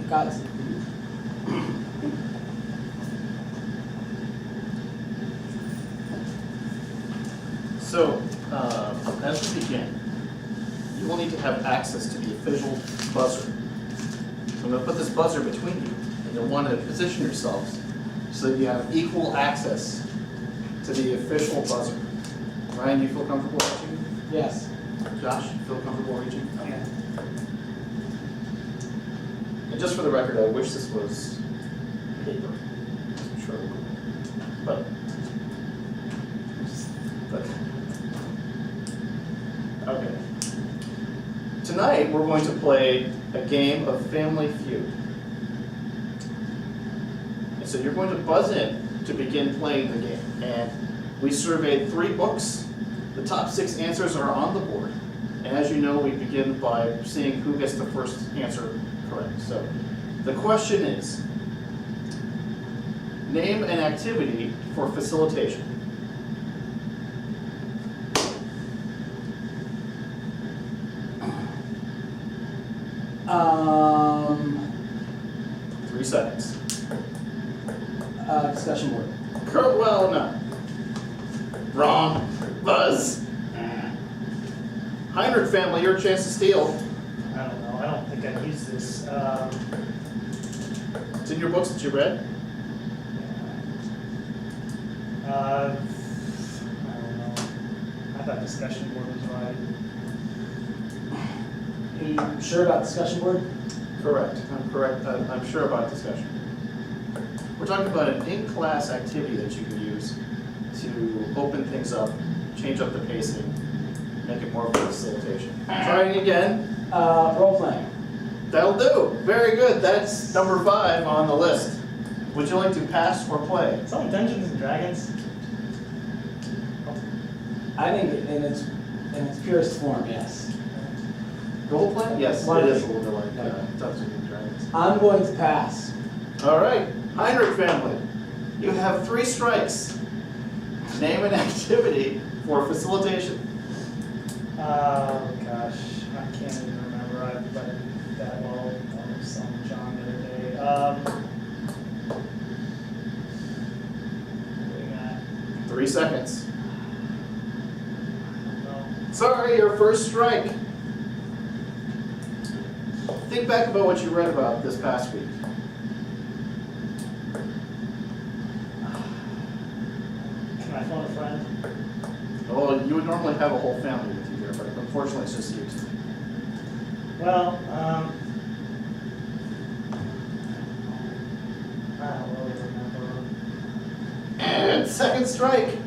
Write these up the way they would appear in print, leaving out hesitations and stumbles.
Got it. So, as we begin, you will need to have access to the official buzzer. So I'm going to put this buzzer between you, and you'll want to position yourselves so that you have equal access to the official buzzer. Ryan, do you feel comfortable reaching? Yes. Josh, you feel comfortable reaching? Okay. And just for the record, I wish this was paper. I'm sure it would. But okay. Tonight we're going to play a game of Family Feud. And so you're going to buzz in to begin playing the game. And we surveyed 3 books. The top 6 answers are on the board. And as you know, we begin by seeing who gets the first answer correct. So the question is, name an activity for facilitation. Um, 3 seconds. Discussion board. Well, no. Wrong. Buzz. Heinrich family, your chance to steal. I don't know. I don't think I've used this. It's in your books that you read. I don't know. I thought discussion board was right. Are you sure about discussion board? Correct. I'm correct. I'm sure about discussion. We're talking about an in-class activity that you can use to open things up, change up the pacing, make it more of a facilitation. Trying again. Role playing. That'll do. Very good. That's number 5 on the list. Would you like to pass or play? It's on Dungeons and Dragons. I think in its purest form, yes. Role play? Yes, Like- it is a little bit like Dungeons and Dragons. I'm going to pass. All right, Heinrich family, you have 3 strikes. Name an activity for facilitation. Oh gosh, I can't even remember. I read that well on some John the other day. What do we got? 3 seconds. I don't know. Sorry, your first strike. Think back about what you read about this past week. Can I phone a friend? Well, you would normally have a whole family with you here, but unfortunately it's just you two. Well, I don't really remember. And second strike.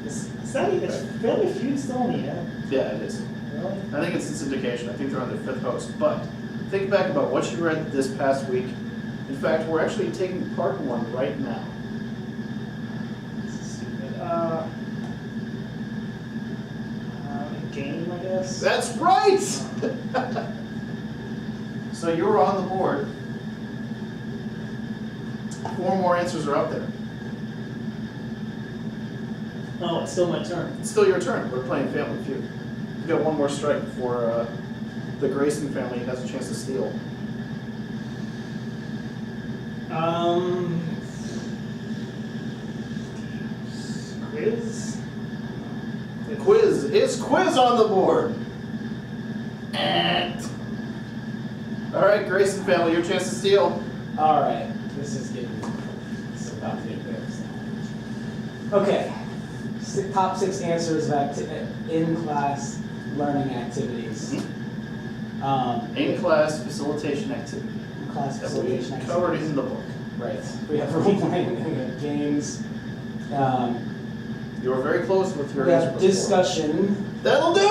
Is that even Family Feud still on the air? Yeah, it is. Really? I think it's in syndication. I think they're on their 5th host. But think back about what you read this past week. In fact, we're actually taking part in one right now. This is stupid. A game, I guess? That's right! So you were on the board. 4 more answers are up there. Oh, it's still my turn. It's still your turn. We're playing Family Feud. You've got 1 more strike before the Grayson family has a chance to steal. Quiz? Quiz. Is quiz on the board? And all right, Grayson family, your chance to steal. All right. This is about to get embarrassing. Okay. Top 6 answers of in-class learning activities. In-class facilitation activity. In-class That facilitation we covered activities. in the book. Right. We have role playing, we have games. You were very close with your We answer have before. discussion. That'll do!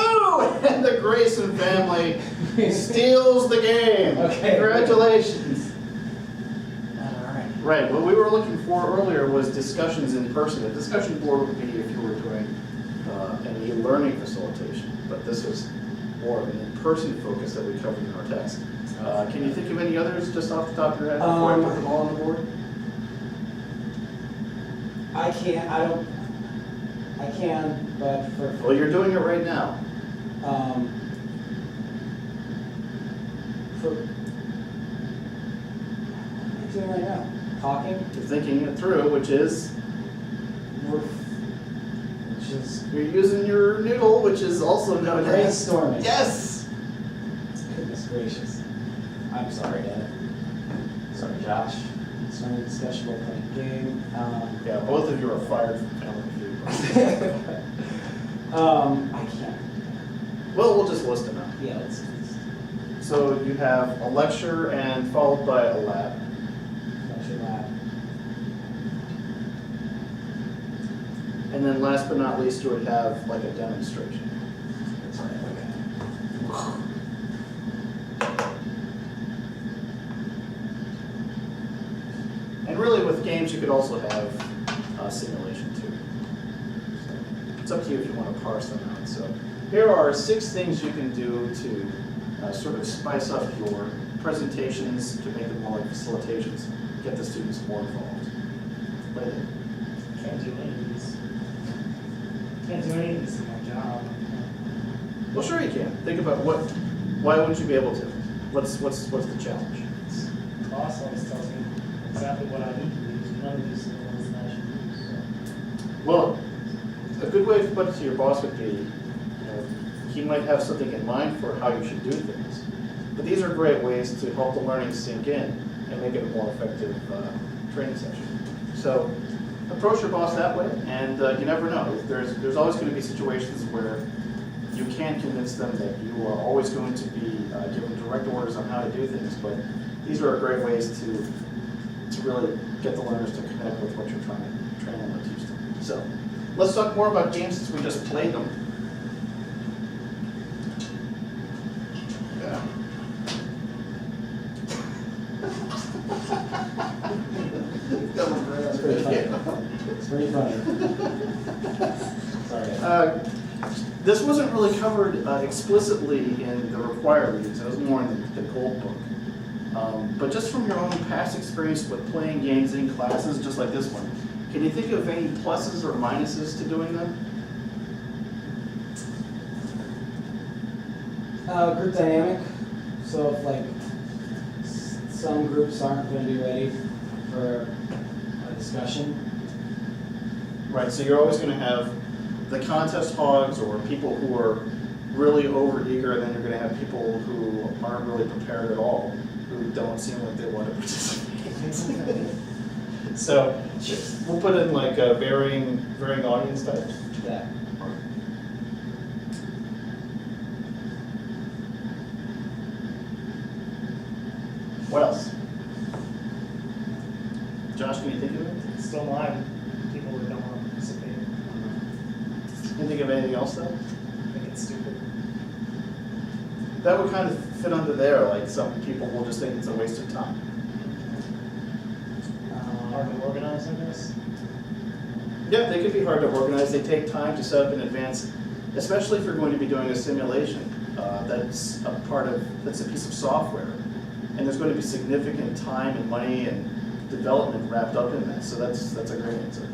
And the Grayson family steals the game. Okay. Congratulations. All right. Right, what we were looking for earlier was discussions in person. A discussion board would be if you were doing an e-learning facilitation, but this was more of an in-person focus that we covered in our text. Can you think of any others just off the top of your head before I put them all on the board? I can, but for Well, you're doing it right now. What am I doing right now? Talking? You're thinking it through, which is Which is you're using your noodle, which is also known as brainstorming. yes. Goodness gracious. I'm sorry, Ed. Sorry, Josh. Concerning discussion while playing a game. Yeah, both of you are fired from Family Feud. I can't. Well, we'll just list them out. Yeah, let's So you have a lecture and followed by a lab. lecture lab. And then last but not least, you would have like a demonstration. That's right, okay. And really with games, you could also have simulation too. So it's up to you if you want to parse them out. So here are 6 things you can do to sort of spice up your presentations to make them more like facilitations, get the students more involved. Lay it. Can't do any of these. Can't do any of this in my job. Well, sure you can. Think about why wouldn't you be able to? What's the challenge? The boss always tells me exactly what I need to use, and none of these are the ones that I should use. So. Well, a good way to put it to your boss would be, he might have something in mind for how you should do things. But these are great ways to help the learning sink in and make it a more effective training session. So approach your boss that way, and you never know. There's always going to be situations where you can convince them that you are always going to be given direct orders on how to do things, but these are great ways to really get the learners to connect with what you're trying to train them or teach them. So let's talk more about games since we just played them. Yeah. It's pretty funny. It's pretty funny. Sorry. This wasn't really covered explicitly in the required readings. It was more in the gold book. But just from your own past experience with playing games in classes, just like this one, can you think of any pluses or minuses to doing them? Group dynamic. So if like some groups aren't going to be ready for a discussion. Right, so you're always going to have the contest hogs or people who are really overeager, and then you're going to have people who aren't really prepared at all, who don't seem like they want to participate. So we'll put in like a varying audience types. Yeah. What else? Josh, can you think of it? Still mine, people that don't want to participate. Can you think of anything else though? I think it's stupid. That would kind of fit under there, like some people will just think it's a waste of time. Hard to organize, I guess. Yeah, they could be hard to organize. They take time to set up in advance, especially if you're going to be doing a simulation. That's a piece of software. And there's going to be significant time and money and development wrapped up in that. So that's a great answer.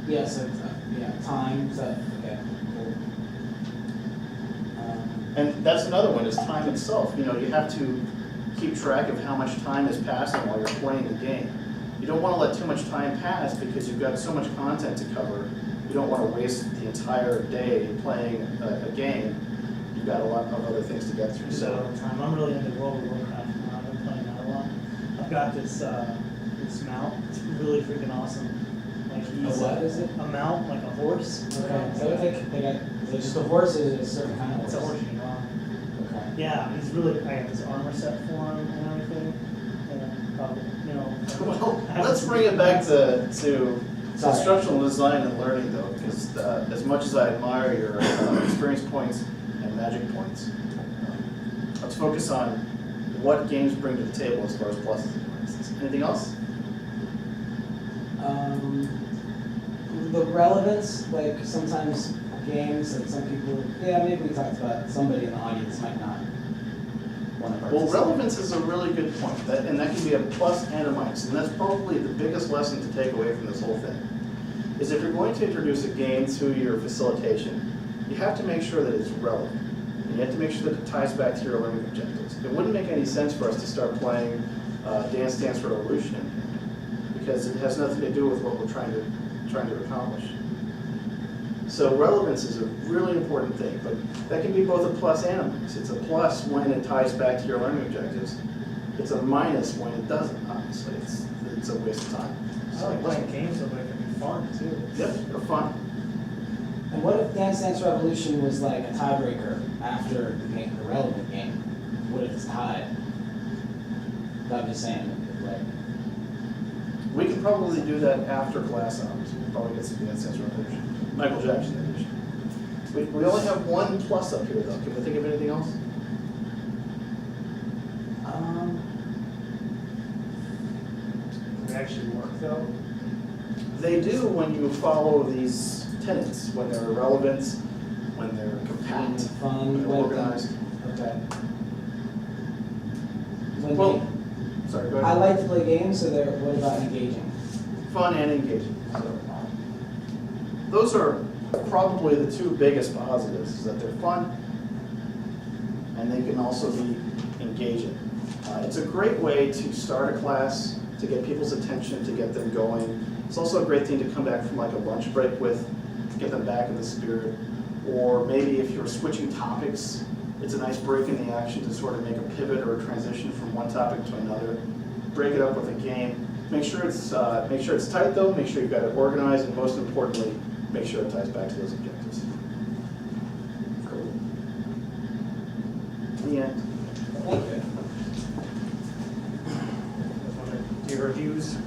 Yes, time, stuff. Okay, cool. And that's another one, is time itself. You know, you have to keep track of how much time is passing while you're playing the game. You don't want to let too much time pass because you've got so much content to cover. You don't want to waste the entire day playing a game. You've got a lot of other things to get through. All So the time. I'm really into World of Warcraft now. I've been playing that a lot. I've got this mount. It's really freaking awesome. Like he's what is it? A mount, like a horse. Okay, so I think they got, is it just a horse or is it a certain kind of horse? It's a horse. Wow. Okay. Yeah, he's really. I got this armor set for him and everything. And well, let's bring it back to Sorry. instructional design and learning, though, because as much as I admire your experience points and magic points, let's focus on what games bring to the table as far as pluses and minuses. Anything else? The relevance, like sometimes games, like some people, yeah, maybe we talked about somebody in the audience might not want to participate. Well, relevance is a really good point, and that can be a plus and a minus, and that's probably the biggest lesson to take away from this whole thing, is if you're going to introduce a game to your facilitation, you have to make sure that it's relevant. You you have to make sure that it ties back to your learning objectives. It wouldn't make any sense for us to start playing Dance Dance Revolution because it has nothing to do with what we're trying to accomplish. So relevance is a really important thing, but that can be both a plus and a minus. It's a plus when it ties back to your learning objectives. It's a minus when it doesn't, obviously. It's a waste of time. I like playing games, but it can be fun too. Yep, they're fun. And what if Dance Dance Revolution was like a tiebreaker after the game, the relevant game? What if it's tied? I'm just saying, like, We can probably do that after class hours. We'll probably get some Dance Dance Revolution. Michael Jackson edition. We only have one plus up here though. Can we think of anything else? They actually work though. They do when you follow these tenets, when they're relevant, when they're compact, fun, when they're organized. Okay. When Well, sorry, go I ahead. like to play games, so they're, what about engaging? Fun and engaging. So, those are probably the two biggest positives, is that they're fun and they can also be engaging. It's a great way to start a class, to get people's attention, to get them going. It's also a great thing to come back from like a lunch break with, to get them back in the spirit. Or maybe if you're switching topics, it's a nice break in the action to sort of make a pivot or a transition from one topic to another. Break it up with a game. Make sure it's tight though, make sure you've got it organized, and most importantly, make sure it ties back to those objectives. Cool. The end. Thank you. Do your reviews.